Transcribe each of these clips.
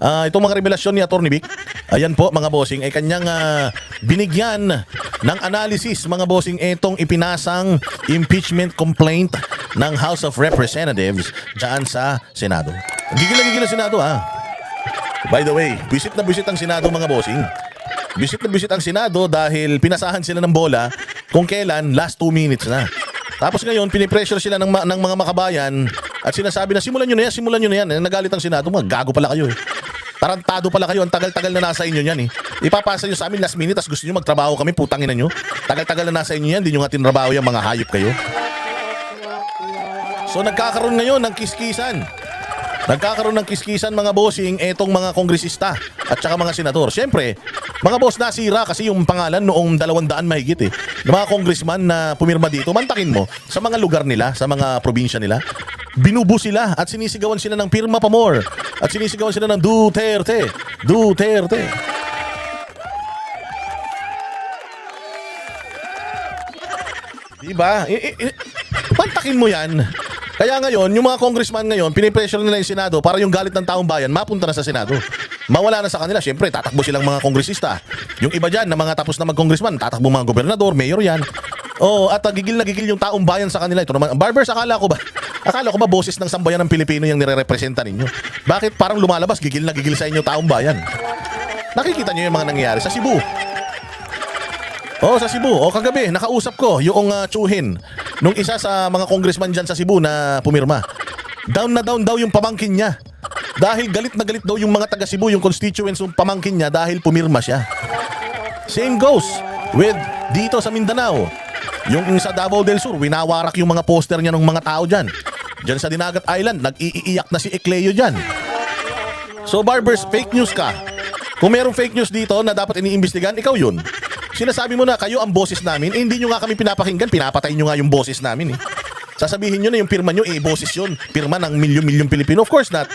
Itong mga revelasyon ni Atty. Vic, ayan po mga bossing, ay kanyang binigyan ng analysis mga bossing itong ipinasang impeachment complaint ng House of Representatives dyan sa Senado. Gigil na gigil ang Senado By the way, visit na visit ang Senado mga bossing. Visit na visit ang Senado dahil pinasahan sila ng bola kung kailan last 2 minutes na. Tapos ngayon, pinipressure sila ng mga makabayan at sinasabi na simulan nyo na yan. Nagalit ang Senado, mga gago pala kayo Tarantado pala kayo, ang tagal-tagal na nasa inyo yan Ipapasa nyo sa amin last minute, tas gusto nyo magtrabaho kami, putangin na nyo. Tagal-tagal na nasa inyo yan, di nyo nga tinrabaho yan, mga hayop kayo. So nagkakaroon ngayon ng kiskisan. Nagkakaroon ng kiskisan mga bossing etong mga kongresista at saka mga senador. Siyempre, mga boss, nasira kasi yung pangalan noong 200 mahigit ng mga congressman na pumirma dito. Mantakin mo sa mga lugar nila, sa mga probinsya nila. Binubo sila at sinisigawan sila ng pirma pa more. At sinisigawan sila ng Duterte. Duterte. Diba? Pantakin mo yan. Kaya ngayon, yung mga congressman ngayon, pinipressure nila yung Senado para yung galit ng taong bayan mapunta na sa Senado. Mawala na sa kanila. Siyempre, tatakbo silang mga kongresista. Yung iba dyan, na mga tapos na mag-congressman, tatakbo mga gobernador, mayor yan. At gigil na gigil yung taong bayan sa kanila. Ito naman, Barbers, akala ko ba boses ng sambayan ng Pilipino yung nire-representa ninyo? Bakit parang lumalabas, gigil na gigil sa inyo taong bayan? Nakikita nyo yung mga nangyayari sa Cebu. Sa Cebu. Kagabi, nakausap ko yung tsuhin nung isa sa mga congressman dyan sa Cebu na pumirma. Down na down daw yung pamangkin niya. Dahil galit na galit daw yung mga taga Cebu, yung constituents yung pamangkin niya dahil pumirma siya. Same goes with dito sa Mindanao. Yung sa Davao del Sur, winawarak yung mga poster niya ng mga tao dyan. Dyan sa Dinagat Island, nag-iiyak na si Ecleo dyan. So Barbers, fake news ka. Kung merong fake news dito na dapat iniimbestigan, ikaw yun. Sinasabi mo na kayo ang boses namin, hindi nyo nga kami pinapakinggan, pinapatay nyo nga yung boses namin Sasabihin nyo na yung pirma nyo, boses yun. Pirma ng milyon-milyon Pilipino. Of course not.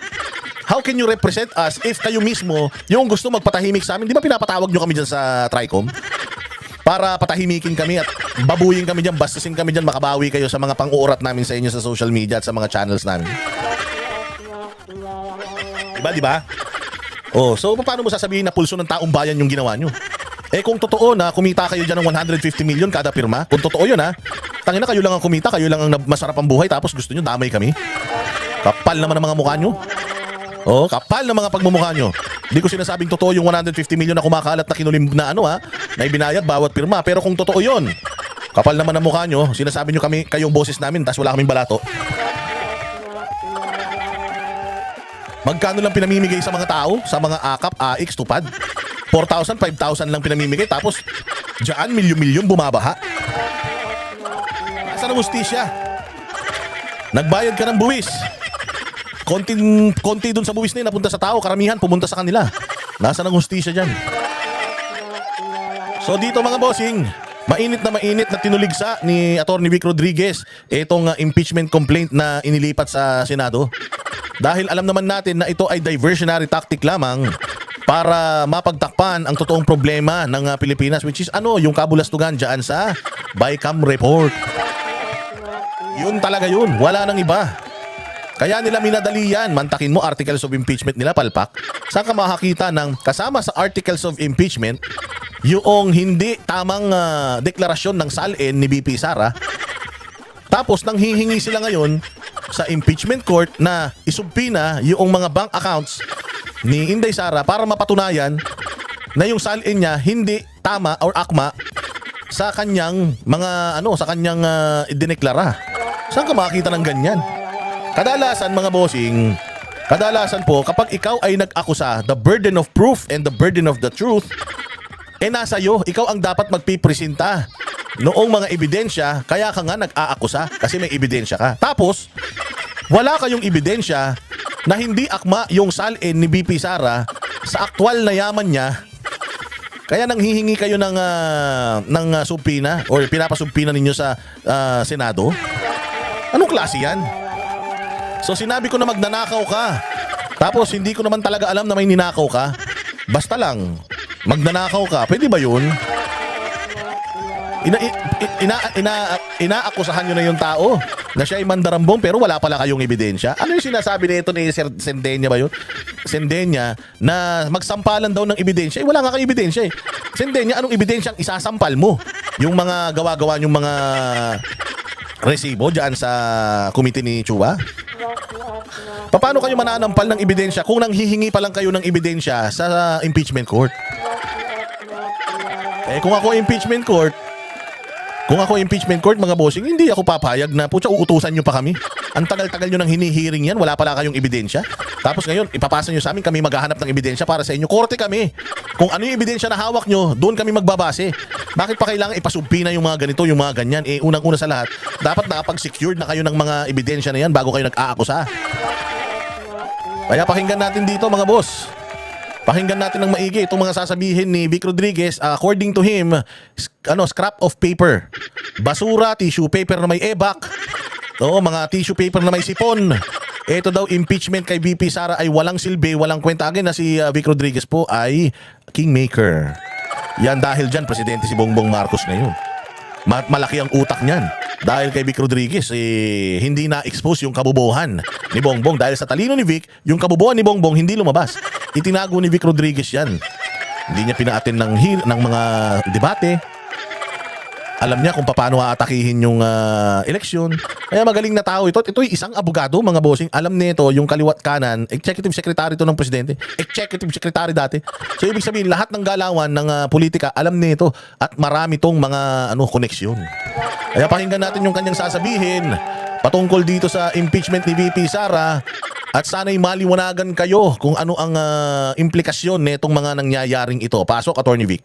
How can you represent us if kayo mismo yung gusto magpatahimik sa amin? Di ba pinapatawag nyo kami dyan sa TRICOM? Para patahimikin kami at babuyin kami dyan, bastusin kami dyan, makabawi kayo sa mga pang-uurat namin sa inyo sa social media at sa mga channels namin. Diba? So paano mo sasabihin na pulso ng taong bayan yung ginawa nyo? Kung totoo na kumita kayo dyan ng 150 million kada pirma, kung totoo yun tangina kayo lang ang kumita, kayo lang ang masarap ang buhay, tapos gusto nyo damay kami? Kapal naman ang mga mukha nyo. Kapal ng mga pagmumukha nyo. Hindi ko sinasabing totoo yung 150 million na kumakalat na kinulim na na ibinayad bawat pirma. Pero kung totoo yun, kapal naman ang mukha nyo, sinasabi nyo kayong boses namin, tapos wala kaming balato. Magkano lang pinamimigay sa mga tao, sa mga akap, AX, tupad? 4,000, 5,000 lang pinamimigay, tapos dyan milyon-milyon bumabaha. Nasaan ang hustisya? Nagbayad ka ng buwis. Konti dun sa buwis na yun napunta sa tao, karamihan pumunta sa kanila. Nasaan ang hustisya dyan? So dito mga bossing, mainit na tinuligsa ni Atty. Vic Rodriguez itong impeachment complaint na inilipat sa Senado. Dahil alam naman natin na ito ay diversionary tactic lamang para mapagtakpan ang totoong problema ng Pilipinas, which is yung kabulastugan dyan sa BICAM report. Yun talaga yun, wala nang iba. Kaya nila minadali yan. Mantakin mo, articles of impeachment nila, palpak. Saan ka makakita ng kasama sa articles of impeachment yung hindi tamang deklarasyon ng SALN ni BP Sara? Tapos nang hihingi sila ngayon sa impeachment court na isubpina yung mga bank accounts ni Inday Sara para mapatunayan na yung SALN niya hindi tama or akma sa kanyang mga sa kanyang idineklara. Saan ka makakita ng ganyan? Kadalasan mga bossing, po kapag ikaw ay nag-akusa, the burden of proof and the burden of the truth nasa iyo. Ikaw ang dapat magpipresenta noong mga ebidensya, kaya ka nga nag-aakusa kasi may ebidensya ka. Tapos wala kayong ebidensya na hindi akma yung SALN ni BP Sara sa aktwal na yaman niya, kaya nang hihingi kayo ng subpina or pinapasubpina ninyo sa Senado. Anong klase yan? So sinabi ko na magnanakaw ka, tapos hindi ko naman talaga alam na may ninakaw ka. Basta lang magnanakaw ka, pwede ba yun? Inaakusahan nyo na yung tao na siya ay mandarambong pero wala pala kayong ebidensya. Ano yung sinasabi nito ni Sir Sendenya ba yun? Sendenya na magsampalan daw ng ebidensya. Wala nga kayong ebidensya eh. Sendenya, anong ebidensya ang isasampal mo? Yung mga gawa-gawa yung mga resibo dyan sa komite ni Chua? Paano kayo mananampal ng ebidensya kung nanghihingi pa lang kayo ng ebidensya sa impeachment court? Kung ako impeachment court, mga bossing, hindi ako papayag na putya uutusan nyo pa kami. Ang tagal-tagal nyo nang hinihiring yan, wala pala kayong ebidensya. Tapos ngayon, ipapasa nyo sa amin, kami maghahanap ng ebidensya para sa inyo. Korte kami. Kung ano yung ebidensya na hawak nyo, doon kami magbabase. Bakit pa kailangan ipasubpina yung mga ganito, yung mga ganyan? Unang-una sa lahat, dapat nakapag-secured na kayo ng mga ebidensya na yan bago kayo nag-aakusa. Kaya pakinggan natin dito, mga boss. Pakinggan natin ng maigi itong mga sasabihin ni Vic Rodriguez. According to him, scrap of paper. Basura, tissue paper na may ebak. Oo, mga tissue paper na may sipon. Ito daw, impeachment kay VP Sara ay walang silbi, walang kwenta. Again na si Vic Rodriguez po ay kingmaker. Yan dahil dyan, presidente si Bongbong Marcos ngayon. Malaki ang utak niyan. Dahil kay Vic Rodriguez, hindi na-expose yung kabubuhan ni Bongbong. Dahil sa talino ni Vic, yung kabubuhan ni Bongbong hindi lumabas. Itinago ni Vic Rodriguez yan. Hindi niya pinaatin ng mga debate. Alam niya kung paano aatakihin yung eleksyon. Kaya magaling na tao ito. Ito isang abogado, mga bossing. Alam nito yung kaliwat kanan. Executive secretary to ng presidente. Executive secretary dati. So ibig sabihin, lahat ng galawan ng politika, alam nito. At marami tong mga koneksyon. Kaya pakinggan natin yung kanyang sasabihin patungkol dito sa impeachment ni VP Sara. At sana'y maliwanagan kayo kung ano ang implikasyon nitong mga nangyayaring ito. Pasok, Attorney Vic.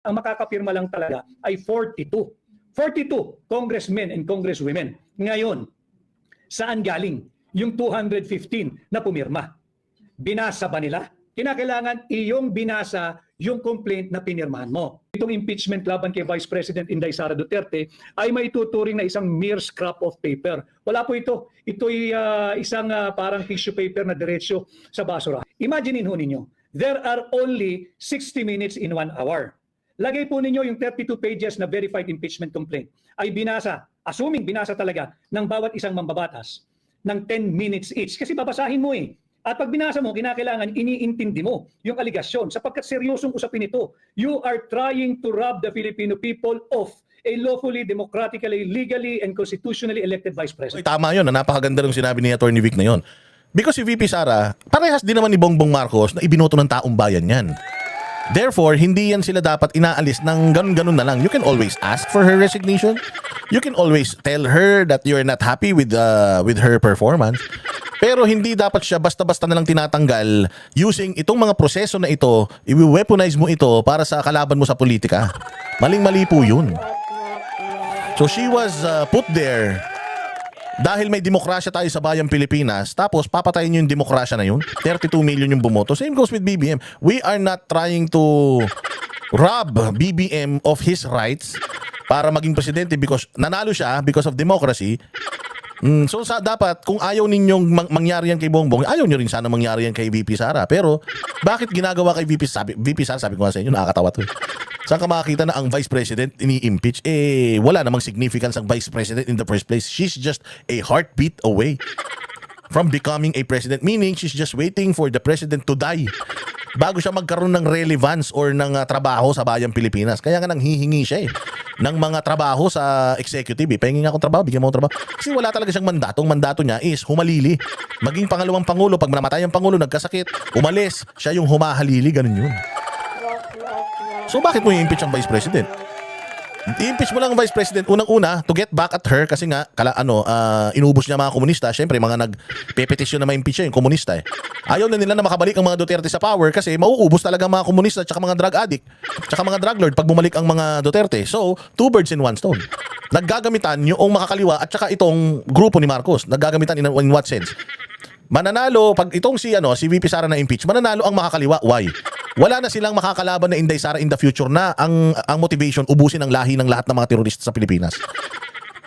Ang makakapirma lang talaga ay 42 congressmen and congresswomen. Ngayon, saan galing yung 215 na pumirma? Binasa ba nila? Kinakailangan iyong binasa yung complaint na pinirmahan mo. Itong impeachment laban kay Vice President Inday Sara Duterte ay maituturing na isang mere scrap of paper. Wala po ito. Ito'y isang parang tissue paper na diretsyo sa basura. Imaginein ho ninyo, there are only 60 minutes in 1 hour. Lagay po ninyo yung 32 pages na verified impeachment complaint ay binasa, assuming binasa talaga ng bawat isang mambabatas ng 10 minutes each. Kasi babasahin mo eh. At pag binasa mo, kinakailangan iniintindi mo yung aligasyon sapagkat seryosong usapin ito. You are trying to rob the Filipino people of a lawfully, democratically, legally, and constitutionally elected Vice President. Tama yun. Napakaganda ng sinabi ni Atty. Vic na yun. Because si VP Sara, parehas din naman ni Bongbong Marcos na ibinoto ng taong bayan yan. Therefore, hindi yan sila dapat inaalis ng ganun-ganun na lang. You can always ask for her resignation. You can always tell her that you're not happy with her performance. Pero hindi dapat siya basta-basta na lang tinatanggal using itong mga proseso na ito, i-weaponize mo ito para sa kalaban mo sa politika. Maling-mali po yun. So she was put there dahil may demokrasya tayo sa bayang Pilipinas, tapos papatayin nyo yung demokrasya na yun. 32 million yung bumoto. Same goes with BBM. We are not trying to rob BBM of his rights para maging presidente because nanalo siya because of democracy. So dapat, kung ayaw ninyong mangyari yan kay Bongbong, ayaw nyo rin sana mangyari yan kay VP Sara. Pero bakit ginagawa kay VP Sara? Sabi ko nga sa inyo, nakakatawa to. Saan ka makakita na ang Vice President ini-impeach? Wala namang significance ang Vice President in the first place. She's just a heartbeat away from becoming a president. Meaning, she's just waiting for the president to die bago siya magkaroon ng relevance or ng trabaho sa bayang Pilipinas. Kaya nga nanghihingi siya ng mga trabaho sa executive. Pahingin nga akong trabaho, bigyan mo akong trabaho. Kasi wala talaga siyang mandato. Ang mandato niya is humalili. Maging pangalawang pangulo, pag namatay ang pangulo, nagkasakit, umalis, siya yung humahalili, ganun yun. So bakit mo i-impeach ang Vice President? I-impeach mo lang ang Vice President unang-una to get back at her kasi nga inubos niya mga komunista. Syempre mga nagpepetisyon na ma-impeach yung komunista Ayaw na nila na makabalik ang mga Duterte sa power kasi mauubos talaga ang mga komunista at mga drug addict at mga drug lord pag bumalik ang mga Duterte. So, 2 birds in 1 stone. Naggagamitan yung makakaliwa at saka itong grupo ni Marcos. Naggagamitan in what sense? Mananalo, pag itong si VP Sara na impeach, mananalo ang makakaliwa. Why? Wala na silang makakalaban na Inday Sara in the future na ang motivation, ubusin ang lahi ng lahat ng mga terorista sa Pilipinas.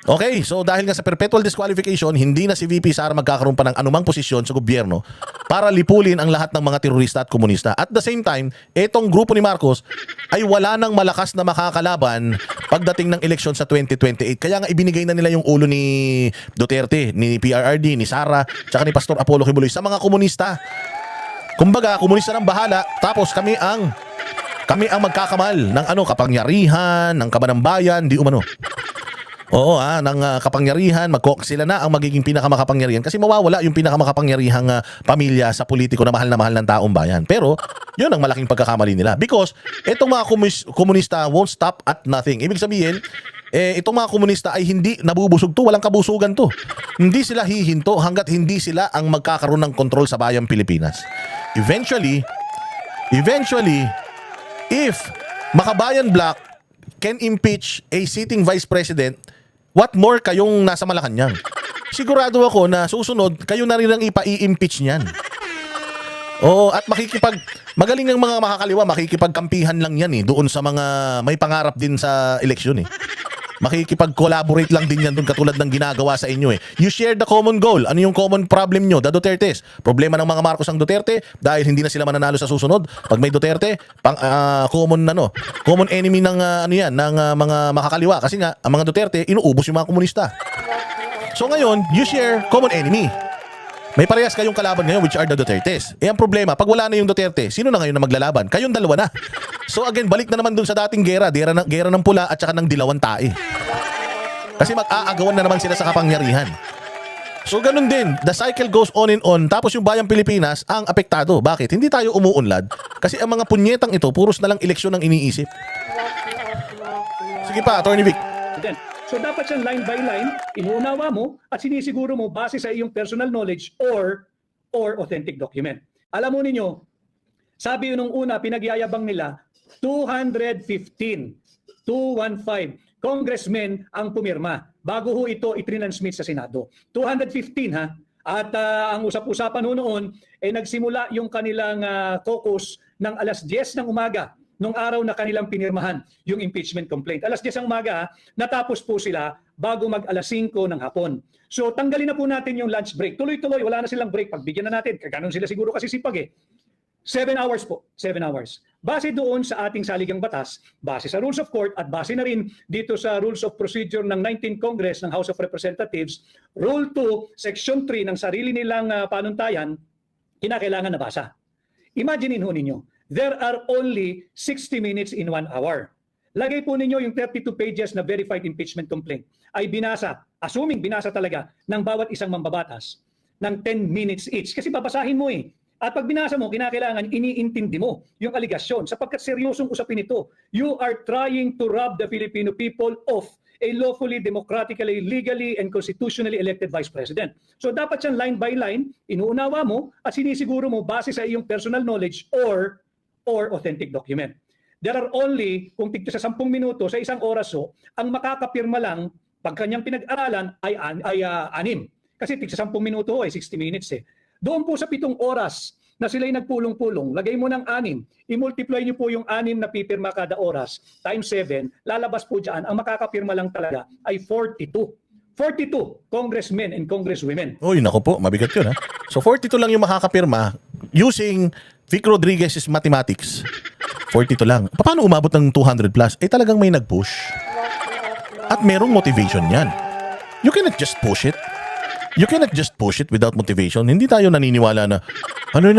Okay, so dahil nga sa perpetual disqualification, hindi na si VP Sara magkakaroon pa ng anumang posisyon sa gobyerno para lipulin ang lahat ng mga terorista at komunista. At the same time, etong grupo ni Marcos ay wala nang malakas na makakalaban pagdating ng eleksyon sa 2028. Kaya nga ibinigay na nila yung ulo ni Duterte, ni PRRD, ni Sara, tsaka ni Pastor Apollo Kibuloy sa mga komunista. Kumbaga, komunista ng bahala, tapos kami ang magkakamal ng kapangyarihan, ng kabanambayan, di umano. Oo, ng kapangyarihan, sila na ang magiging pinakamakapangyarihan kasi mawawala yung pinakamakapangyarihang pamilya sa politiko na mahal ng taong bayan. Pero, yun ang malaking pagkakamali nila. Because, itong mga komunista won't stop at nothing. Ibig sabihin, itong mga komunista ay hindi nabubusog to, walang kabusugan to. Hindi sila hihinto hanggat hindi sila ang magkakaroon ng kontrol sa bayang Pilipinas. Eventually, if Makabayan Black can impeach a sitting vice president, what more kayong nasa Malacanang? Sigurado ako na susunod, kayo na rin ang ipa-i-impeach niyan. Oo, at magaling ng mga makakaliwa, makikipagkampihan lang yan doon sa mga may pangarap din sa eleksyon Makikipag-collaborate lang din yan doon katulad ng ginagawa sa inyo You share the common goal. Ano yung common problem nyo? The Dutertes. Problema ng mga Marcos ang Duterte dahil hindi na sila mananalo sa susunod. Pag may Duterte, common enemy ng ng mga makakaliwa kasi nga ang mga Duterte inuubos yung mga komunista. So ngayon, you share common enemy. May parehas kayong kalaban ngayon which are the Dutertes. Ang problema, pag wala na yung Duterte, sino na ngayon na maglalaban? Kayong dalawa na. So again, balik na naman dun sa dating gera ng pula at saka ng dilawang tae. Kasi mag-aagawan na naman sila sa kapangyarihan. So ganun din, the cycle goes on and on. Tapos yung bayang Pilipinas ang apektado. Bakit? Hindi tayo umuunlad. Kasi ang mga punyetang ito, puros na lang eleksyon ang iniisip. Sige pa, Attorney Vic. So dapat siyang line by line, inuunawa mo at sinisiguro mo base sa iyong personal knowledge or authentic document. Alam mo ninyo, sabi nung una, pinagyayabang nila, 215 congressmen ang pumirma bago ho ito itrinansmit sa Senado. 215 ha. At ang usap-usapan noon ay nagsimula yung kanilang caucus ng alas 10 ng umaga nung araw na kanilang pinirmahan yung impeachment complaint. Alas 10 ng umaga, natapos po sila bago mag alas 5 ng hapon. So tanggalin na po natin yung lunch break. Tuloy-tuloy, wala na silang break. Pagbigyan na natin, kaganon sila siguro kasi sipag 7 hours po, 7 hours. Base doon sa ating saligang batas, base sa rules of court at base na rin dito sa rules of procedure ng 19th Congress ng House of Representatives, Rule 2, Section 3 ng sarili nilang panuntayan, kinakailangan nabasa. Imaginein ho ninyo, there are only 60 minutes in 1 hour. Lagay po ninyo yung 32 pages na verified impeachment complaint ay binasa, assuming binasa talaga ng bawat isang mambabatas ng 10 minutes each. Kasi babasahin mo At pag binasa mo, kinakailangan iniintindi mo yung aligasyon sapagkat seryosong usapin ito. You are trying to rob the Filipino people of a lawfully, democratically, legally, and constitutionally elected vice president. So dapat siyang line by line, inuunawa mo at sinisiguro mo base sa iyong personal knowledge or authentic document. There are only, kung tigto sa 10 minuto, sa isang oras ang makakapirma lang pag kanyang pinag-aralan ay 6. Kasi tig sa 10 minuto ay 60 minutes Doon po sa 7 oras na sila'y nagpulong-pulong, lagay mo ng 6, i-multiply niyo po yung 6 na pipirma kada oras, times 7, lalabas po dyan, ang makakapirma lang talaga ay 42. 42 congressmen and congresswomen. Uy, naku po, mabigat yun So 42 lang yung makakapirma using Vic Rodriguez's mathematics. 42 lang. Paano umabot ng 200 plus? Talagang may nag-push. At merong motivation yan. You cannot just push it. You cannot just push it without motivation. Hindi tayo naniniwala na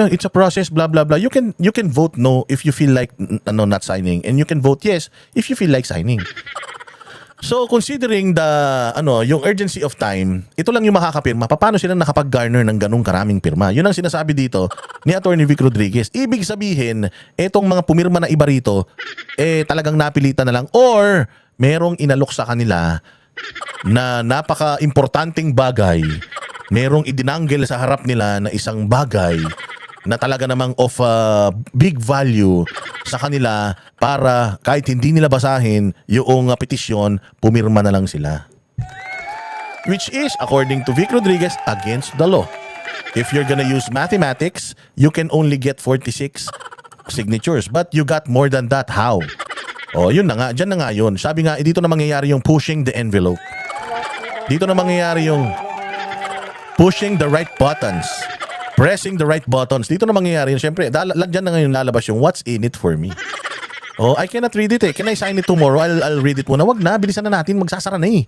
it's a process, blah blah blah. You can vote no if you feel like not signing, and you can vote yes if you feel like signing. So considering yung urgency of time, ito lang yung makakapirma. Paano sila nakapag-garner ng ganung karaming pirma? Yun ang sinasabi dito ni Attorney Vic Rodriguez. Ibig sabihin, etong mga pumirma na iba rito, talagang napilitan na lang or merong inalok sa kanila na napaka-importanting bagay, merong idinanggel sa harap nila na isang bagay na talaga namang of big value sa kanila para kahit hindi nila basahin yung petisyon, pumirma na lang sila. Which is, according to Vic Rodriguez, against the law. If you're gonna use mathematics, you can only get 46 signatures. But you got more than that. How? Yun na nga. Dyan na nga yun. Sabi nga, dito na mangyayari yung pushing the envelope. Dito na mangyayari yung pushing the right buttons. Pressing the right buttons. Dito na mangyayari yun. Siyempre, dyan na ngayon lalabas yung what's in it for me. Oh, I cannot read it eh. Can I sign it tomorrow? I'll read it muna. Wag na, bilisan na natin. Magsasara na eh.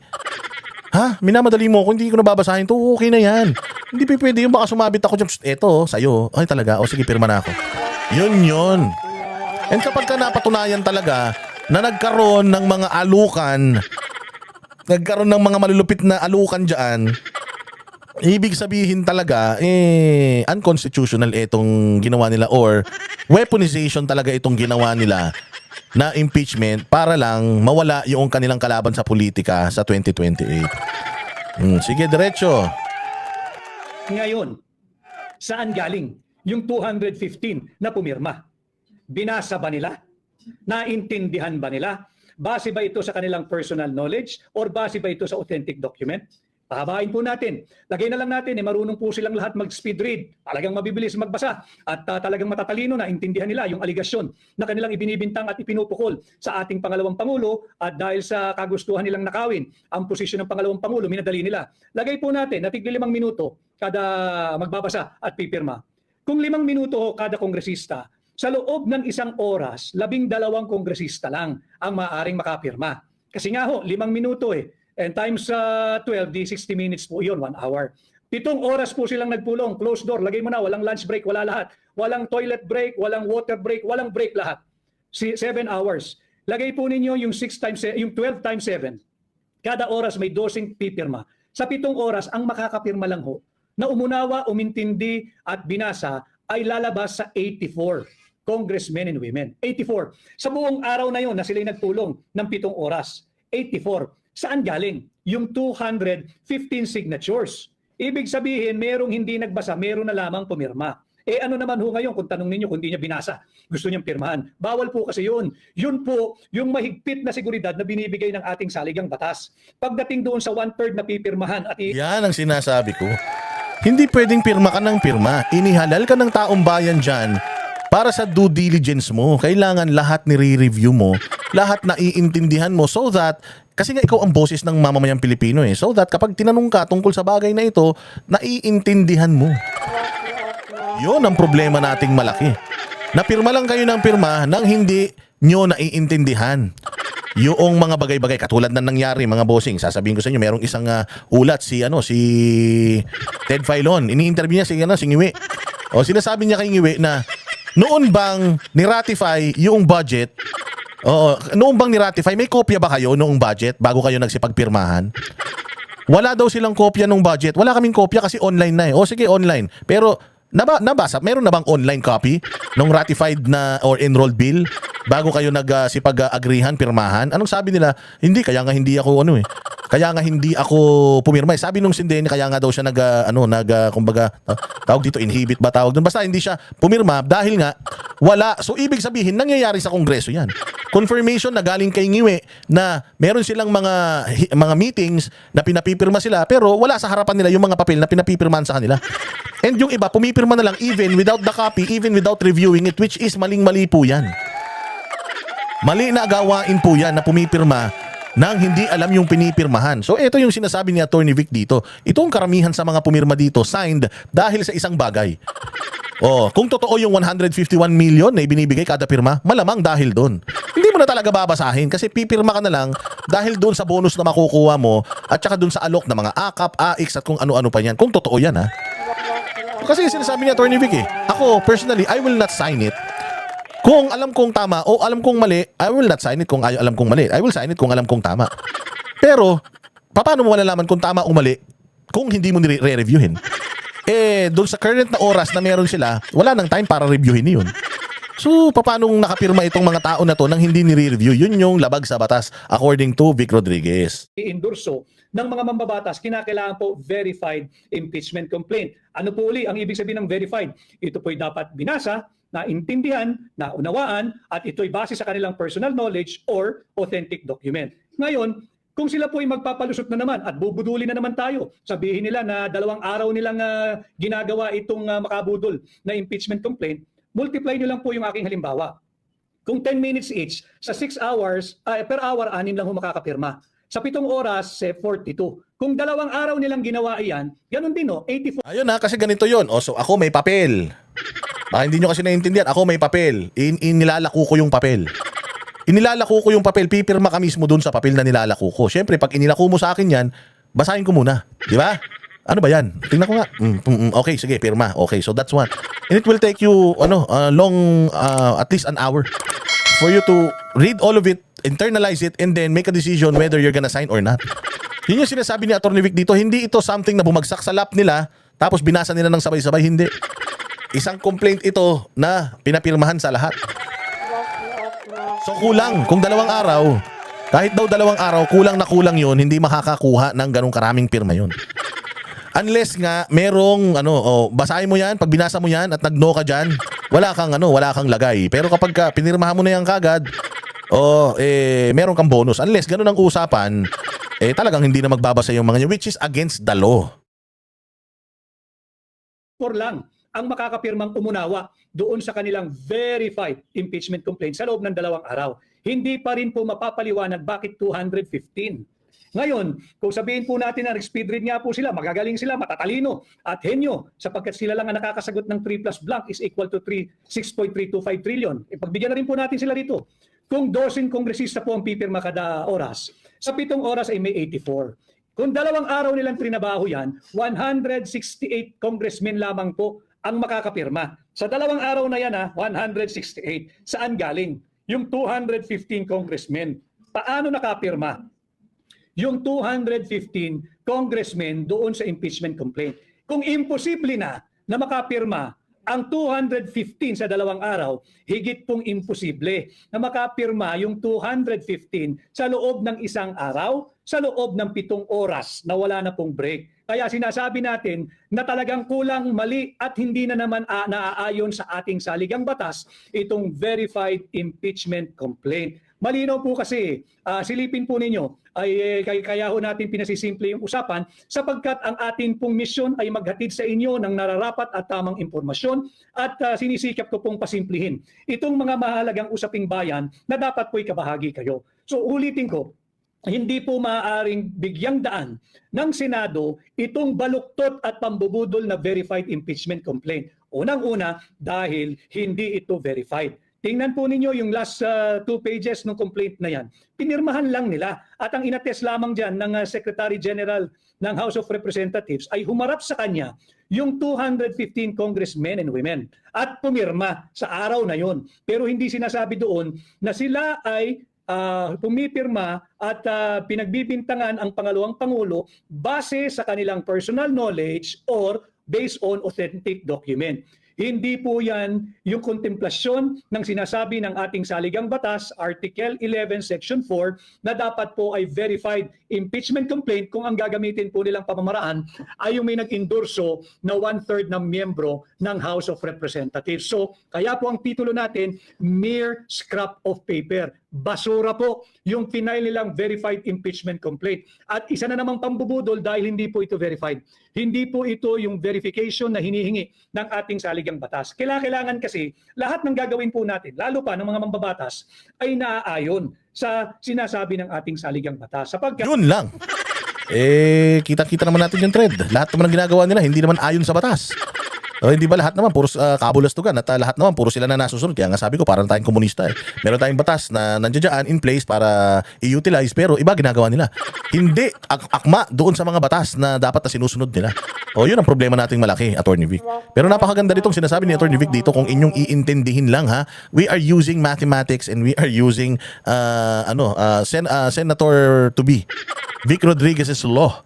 Ha? Minamadali mo ako. Hindi ko nababasahin to. Okay na yan. Hindi pwede yung baka sumabit ako dyan. Eto, sa'yo. Ay talaga. O sige, pirma na ako. Yun. And kapag ka napatunayan talaga na nagkaroon ng mga alukan, nagkaroon ng mga malulupit na alukan dyan, ibig sabihin talaga, unconstitutional itong ginawa nila or weaponization talaga itong ginawa nila na impeachment para lang mawala yung kanilang kalaban sa politika sa 2028. Sige, diretso. Ngayon, saan galing yung 215 na pumirma? Binasa ba nila? Naintindihan ba nila? Base ba ito sa kanilang personal knowledge or base ba ito sa authentic document? Pahabain po natin. Lagay na lang natin, marunong po silang lahat mag-speed read. Talagang mabibilis magbasa at talagang matatalino na intindihan nila yung aligasyon na kanilang ibinibintang at ipinupukol sa ating pangalawang Pangulo at dahil sa kagustuhan nilang nakawin ang posisyon ng pangalawang Pangulo, minadali nila. Lagay po natin na tigli 5 minuto kada magbabasa at pipirma. Kung 5 minuto kada kongresista, sa loob ng 1 oras, 12 kongresista lang ang maaaring makapirma. Kasi nga ho, 5 minuto eh. And times 12, di 60 minutes po yun, 1 hour. 7 oras po silang nagpulong, closed door, lagay mo na, walang lunch break, wala lahat. Walang toilet break, walang water break, walang break lahat. 7 hours. Lagay po ninyo yung 12 times 7. Kada oras may 12 pipirma. Sa 7 oras, ang makakapirma lang ho, na umunawa, umintindi at binasa ay lalabas sa 84 congressmen and women. 84. Sa buong araw na yon na sila'y nagpulong ng 7 oras. 84. Saan galing? Yung 215 signatures. Ibig sabihin, merong hindi nagbasa, meron na lamang pumirma. Ano naman ho ngayon kung tanong ninyo kung hindi niya binasa, gusto niyang pirmahan. Bawal po kasi yun. Yun po yung mahigpit na seguridad na binibigay ng ating saligang batas. Pagdating doon sa 1/3 na pipirmahan at yan ang sinasabi ko. Hindi pwedeng pirma ka ng pirma. Inihalal ka ng taong bayan dyan para sa due diligence mo. Kailangan lahat nire-review mo, lahat na iintindihan mo so that, kasi nga ikaw ang boses ng mamamayang Pilipino eh. So that kapag tinanong ka tungkol sa bagay na ito, naiintindihan mo. Yun ang problema nating malaki. Napirma lang kayo ng pirma nang hindi nyo naiintindihan. Yung mga bagay-bagay katulad na nangyari mga bossing, sasabihin ko sa inyo, merong isang ulat si Ted Filon. Ini-interview niya si Ngiwi. O sinasabi niya kay Ngiwi na noon bang ni-ratify yung budget? Noong bang ni-ratify, may kopya ba kayo noong budget bago kayo nagsipagpirmahan? Wala daw silang kopya ng budget. Wala kaming kopya kasi online na eh. O sige, online. Pero nabasa, meron na bang online copy ng ratified na or enrolled bill bago kayo nagsipag-agreehan, pirmahan? Anong sabi nila? Hindi, kaya nga hindi ako Kaya nga hindi ako pumirma. Sabi nung Sindeni, kaya nga daw siya kumbaga, tawag dito, inhibit ba tawag doon? Basta hindi siya pumirma dahil nga wala. So ibig sabihin, nangyayari sa Kongreso yan. Confirmation na galing kay Ngiwi na meron silang mga meetings na pinapipirma sila pero wala sa harapan nila yung mga papel na pinapipirmahan sa kanila. And yung iba, pumipirma na lang even without the copy, even without reviewing it, which is maling-mali po yan. Mali na gawain po yan na pumipirma nang hindi alam yung pinipirmahan. So ito yung sinasabi ni Attorney Vic dito. Itong karamihan sa mga pumirma dito signed dahil sa isang bagay. Kung totoo yung 151 million na ibinibigay kada pirma, malamang dahil doon. Hindi mo na talaga babasahin kasi pipirma ka na lang dahil doon sa bonus na makukuha mo at saka doon sa alok na mga AKAP, AIX at kung ano-ano pa yan. Kung totoo yan ha. Kasi sinasabi ni Attorney Vic ako personally, I will not sign it. Kung alam kong tama o alam kong mali, I will not sign it kung alam kong mali. I will sign it kung alam kong tama. Pero, paano mo malalaman kung tama o mali kung hindi mo nire-reviewin? Doon sa current na oras na meron sila, wala nang time para reviewin yun. So, paano nakapirma itong mga tao na to nang hindi nire-review? Yun yung labag sa batas according to Vic Rodriguez. I-endorso ng mga mambabatas, kinakailangan po verified impeachment complaint. Ano po uli ang ibig sabihin ng verified? Ito po'y dapat binasa, naintindihan, naunawaan, at ito'y base sa kanilang personal knowledge or authentic document. Ngayon, kung sila po ay magpapalusot na naman at bubuduli na naman tayo, sabihin nila na 2 araw nilang ginagawa itong makabudol na impeachment complaint, multiply nyo lang po yung aking halimbawa. Kung 10 minutes each, sa 6 hours, per hour, 6 lang ho makakapirma. Sa 7 oras, 42. Kung 2 araw nilang ginawa iyan, ganun din, no? 84. Ayun na, kasi ganito yon. O, so ako may papel. Baka hindi nyo kasi naiintindihan. Ako may papel. Inilalako ko yung papel. Inilalako ko yung papel. Pipirma ka mismo dun sa papel na nilalako ko. Siyempre, pag inilako mo sa akin yan, basahin ko muna. Di ba? Ano ba yan? Tingnan ko nga. Okay, sige, pirma. Okay, so that's one. And it will take you, long, at least an hour for you to read all of it, internalize it, and then make a decision whether you're gonna sign or not. Yun yung sinasabi ni Atty. Vic dito. Hindi ito something na bumagsak sa lap nila, tapos binasa nila ng sabay-sabay. Hindi. Isang complaint ito na pinapirmahan sa lahat. So kulang. Kung 2 araw, kahit daw 2 araw, kulang na kulang yun, hindi makakakuha ng ganong karaming pirma yun. Unless nga merong basahin mo 'yan, pag binasa mo 'yan at nag-no ka diyan, wala kang lagay. Pero kapag pinirmahan mo na 'yan kagad, meron kang bonus. Unless ganun ang usapan, talagang hindi na magbabasa yung mga which is against the law. lang ang makakapirmang umunawa doon sa kanilang verified impeachment complaint sa loob ng 2 araw. Hindi pa rin po mapapaliwanag bakit 215. Ngayon, kung sabihin po natin na speed read nga po sila, magagaling sila, matatalino at henyo sapagkat sila lang ang nakakasagot ng 3 plus blank is equal to 6.325 trillion. Ipagbigyan na rin po natin sila dito. Kung 12 kongresista po ang pipirma kada oras, sa 7 oras ay may 84. Kung 2 araw nilang trinabaho yan, 168 congressmen lamang po ang makakapirma. Sa 2 araw na yan, 168. Saan galing? Yung 215 congressmen. Paano nakapirma? Yung 215 congressmen doon sa impeachment complaint. Kung imposible na makapirma ang 215 sa 2 araw, higit pong imposible na makapirma yung 215 sa loob ng 1 araw, sa loob ng 7 oras na wala na pong break. Kaya sinasabi natin na talagang kulang, mali at hindi na naman naaayon sa ating saligang batas itong verified impeachment complaint. Malinaw po kasi, silipin po ninyo, kaya ho natin pinasisimple yung usapan sapagkat ang ating pong misyon ay maghatid sa inyo ng nararapat at tamang impormasyon at sinisikap ko pong pasimplihin itong mga mahalagang usaping bayan na dapat po'y kabahagi kayo. So ulitin ko, hindi po maaaring bigyang daan ng Senado itong baluktot at pambubudol na verified impeachment complaint. Unang-una dahil hindi ito verified. Tingnan po ninyo yung last 2 pages ng complaint na yan. Pinirmahan lang nila at ang inattest lamang dyan ng Secretary General ng House of Representatives ay humarap sa kanya yung 215 congressmen and women at pumirma sa araw na yon. Pero hindi sinasabi doon na sila ay pumipirma at pinagbibintangan ang pangalawang Pangulo base sa kanilang personal knowledge or based on authentic document. Hindi po yan yung kontemplasyon ng sinasabi ng ating saligang batas, Article 11, Section 4, na dapat po ay verified impeachment complaint kung ang gagamitin po nilang pamamaraan ay yung may nag-endorso na 1/3 ng miyembro ng House of Representatives. So, kaya po ang titulo natin, mere scrap of paper. Basura po yung final nilang verified impeachment complaint. At isa na namang pambubudol dahil hindi po ito verified. Hindi po ito yung verification na hinihingi ng ating saligang batas. Kailangan kasi lahat ng gagawin po natin, lalo pa ng mga mambabatas, ay naaayon sa sinasabi ng ating saligang batas. Sapagkat Yun lang. Kita-kita naman natin yung trend. Lahat naman ng ginagawa nila, hindi naman ayon sa batas. Hindi ba lahat naman puro kabulastugan at lahat naman puro sila na nasusunod. Kaya nga sabi ko parang tayong komunista Meron tayong batas na nandiyan dyan in place para i-utilize pero iba ginagawa nila. Hindi akma doon sa mga batas na dapat na sinusunod nila. Yun ang problema nating malaki, Atty. Vic. Pero napakaganda ditong sinasabi ni Atty. Vic dito kung inyong iintindihin lang we are using mathematics and we are using Senator to be Vic Rodriguez's law.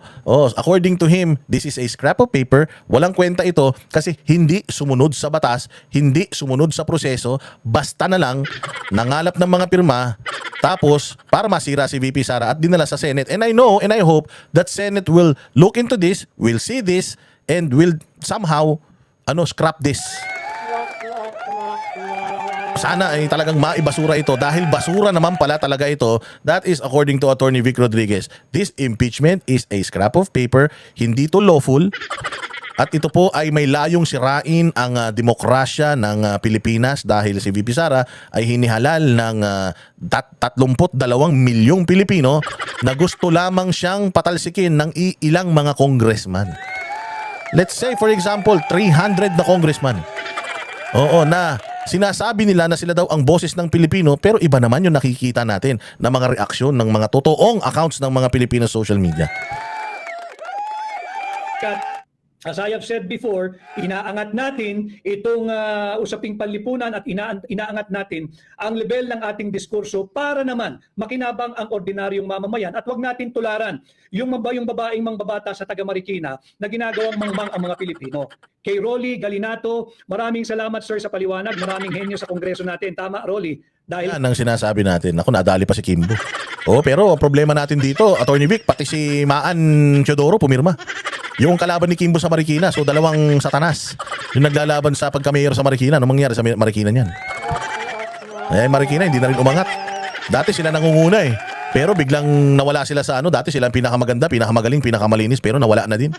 According to him, this is a scrap of paper. Walang kwenta ito kasi hindi sumunod sa batas, hindi sumunod sa proseso, basta na lang nangalap ng mga pirma tapos para masira si VP Sara at dinala sa Senate. And I know and I hope that Senate will look into this, will see this, and will somehow scrap this. Sana ay talagang maibasura ito dahil basura naman pala talaga ito. That is according to Atty. Vic Rodriguez. This impeachment is a scrap of paper. Hindi to lawful. At ito po ay may layong sirain ang demokrasya ng Pilipinas dahil si VP Sara ay hinihalal ng 32 milyong Pilipino na gusto lamang siyang patalsikin ng ilang mga congressman. Let's say for example, 300 na congressman. Oo, na sinasabi nila na sila daw ang boses ng Pilipino, pero iba naman yung nakikita natin na mga reaksyon ng mga totoong accounts ng mga Pilipino social media. As I have said before, inaangat natin itong usaping panlipunan at inaangat natin ang level ng ating diskurso para naman makinabang ang ordinaryong mamamayan at wag natin tularan yung babaeng mangbabata sa taga Marikina na ginagawang mangmang ang mga Pilipino. Kay Rolly Galinato, maraming salamat sir sa paliwanag, maraming henyo sa kongreso natin. Tama Rolly, dahil Yan ang sinasabi natin. Ako, nadali pa si Kimbo. Oo, pero ang problema natin dito, Attorney Vic, pati si Maan Teodoro pumirma. Yung kalaban ni Kimbo sa Marikina, so dalawang satanas. Yung naglalaban sa pagka-mayor sa Marikina, ano mangyari sa Marikina niyan? Marikina hindi na rin umangat. Dati sila nangunguna eh. Pero biglang nawala sila sa dati sila ang pinakamaganda, pinakamagaling, pinakamalinis, pero nawala na din.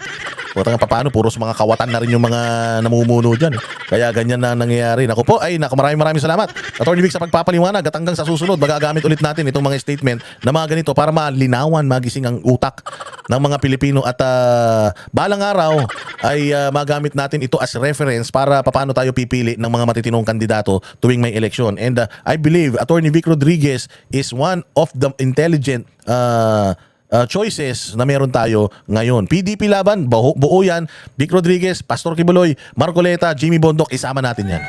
O paano, puros mga kawatan na rin yung mga namumuno dyan. Kaya ganyan na nangyayari. Naku po, maraming salamat. Attorney Vic sa pagpapaliwanag at hanggang sa susunod, magagamit ulit natin itong mga statement na mga ganito para malinawan, magising ang utak ng mga Pilipino at balang araw ay magamit natin ito as reference para paano tayo pipili ng mga matitinong kandidato tuwing may eleksyon. And I believe Attorney Vic Rodriguez is one of the intelligent choices na meron tayo ngayon. PDP laban, buo yan. Vic Rodriguez, Pastor Kibuloy, Marcoleta, Jimmy Bondoc, isama natin yan.